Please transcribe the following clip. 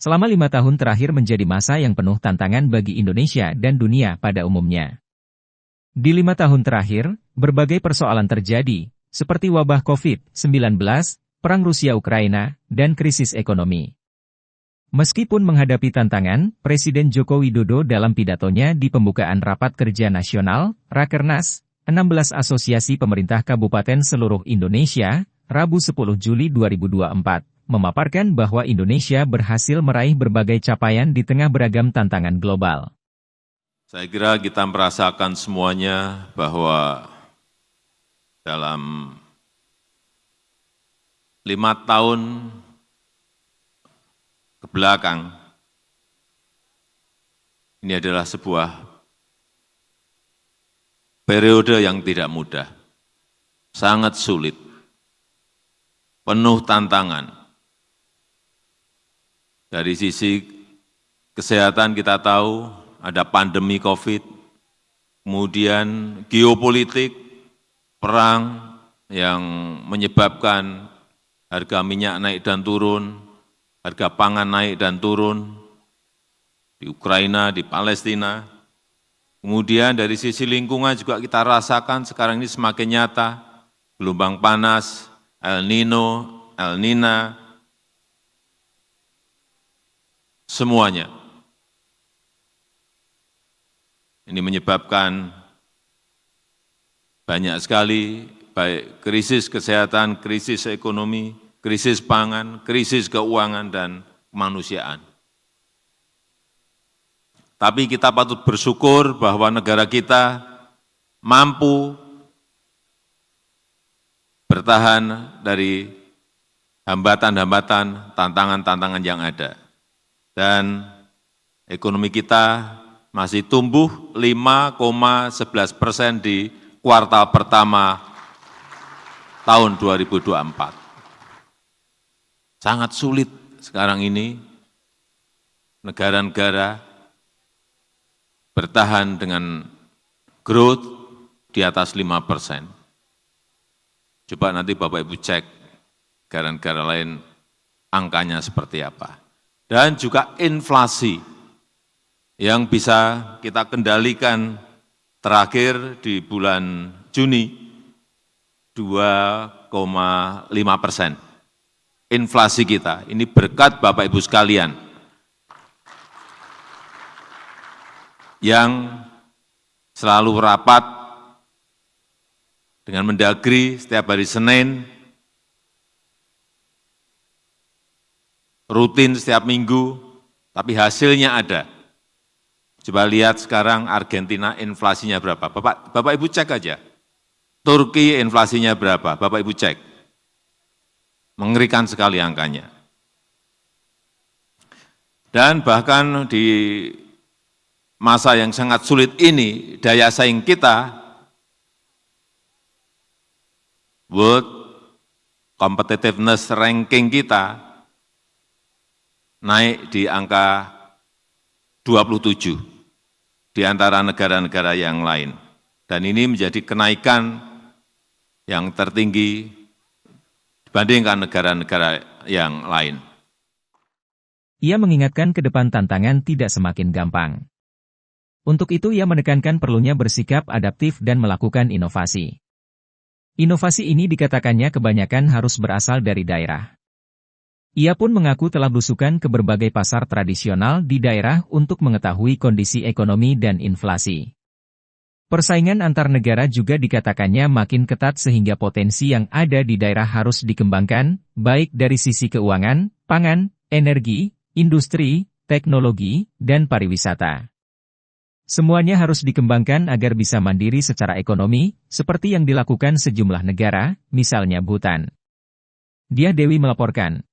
Selama 5 tahun terakhir menjadi masa yang penuh tantangan bagi Indonesia dan dunia pada umumnya. Di 5 tahun terakhir, berbagai persoalan terjadi, seperti wabah COVID-19, perang Rusia-Ukraina, dan krisis ekonomi. Meskipun menghadapi tantangan, Presiden Joko Widodo dalam pidatonya di pembukaan Rapat Kerja Nasional, Rakernas, 16 Asosiasi Pemerintah Kabupaten seluruh Indonesia, Rabu 10 Juli 2024, memaparkan bahwa Indonesia berhasil meraih berbagai capaian di tengah beragam tantangan global. Saya kira kita merasakan semuanya bahwa dalam 5 tahun ke belakang, ini adalah sebuah periode yang tidak mudah, sangat sulit, penuh tantangan. Dari sisi kesehatan kita tahu ada pandemi COVID, kemudian geopolitik, perang yang menyebabkan harga minyak naik dan turun, harga pangan naik dan turun, di Ukraina, di Palestina. Kemudian dari sisi lingkungan juga kita rasakan sekarang ini semakin nyata, gelombang panas, El Nino, El Nina, semuanya. Ini menyebabkan banyak sekali, baik krisis kesehatan, krisis ekonomi, krisis pangan, krisis keuangan, dan kemanusiaan. Tapi kita patut bersyukur bahwa negara kita mampu bertahan dari hambatan-hambatan, tantangan-tantangan yang ada. Dan ekonomi kita masih tumbuh 5,11% di kuartal pertama tahun 2024. Sangat sulit sekarang ini negara-negara bertahan dengan growth di atas 5%. Coba nanti Bapak Ibu cek negara-negara lain angkanya seperti apa. Dan juga inflasi yang bisa kita kendalikan terakhir di bulan Juni 2,5%. Inflasi kita, ini berkat Bapak Ibu sekalian yang selalu rapat dengan Mendagri setiap hari Senin, rutin setiap minggu, tapi hasilnya ada. Coba lihat sekarang Argentina inflasinya berapa. Bapak Ibu cek aja. Turki inflasinya berapa, Bapak Ibu cek. Mengerikan sekali angkanya. Dan bahkan di masa yang sangat sulit ini, daya saing kita, World Competitiveness Ranking kita, naik di angka 27 di antara negara-negara yang lain. Dan ini menjadi kenaikan yang tertinggi dibandingkan negara-negara yang lain. Ia mengingatkan ke depan tantangan tidak semakin gampang. Untuk itu ia menekankan perlunya bersikap adaptif dan melakukan inovasi. Inovasi ini dikatakannya kebanyakan harus berasal dari daerah. Ia pun mengaku telah belusukan ke berbagai pasar tradisional di daerah untuk mengetahui kondisi ekonomi dan inflasi. Persaingan antar negara juga dikatakannya makin ketat sehingga potensi yang ada di daerah harus dikembangkan, baik dari sisi keuangan, pangan, energi, industri, teknologi, dan pariwisata. Semuanya harus dikembangkan agar bisa mandiri secara ekonomi, seperti yang dilakukan sejumlah negara, misalnya Bhutan. Dia Dewi melaporkan.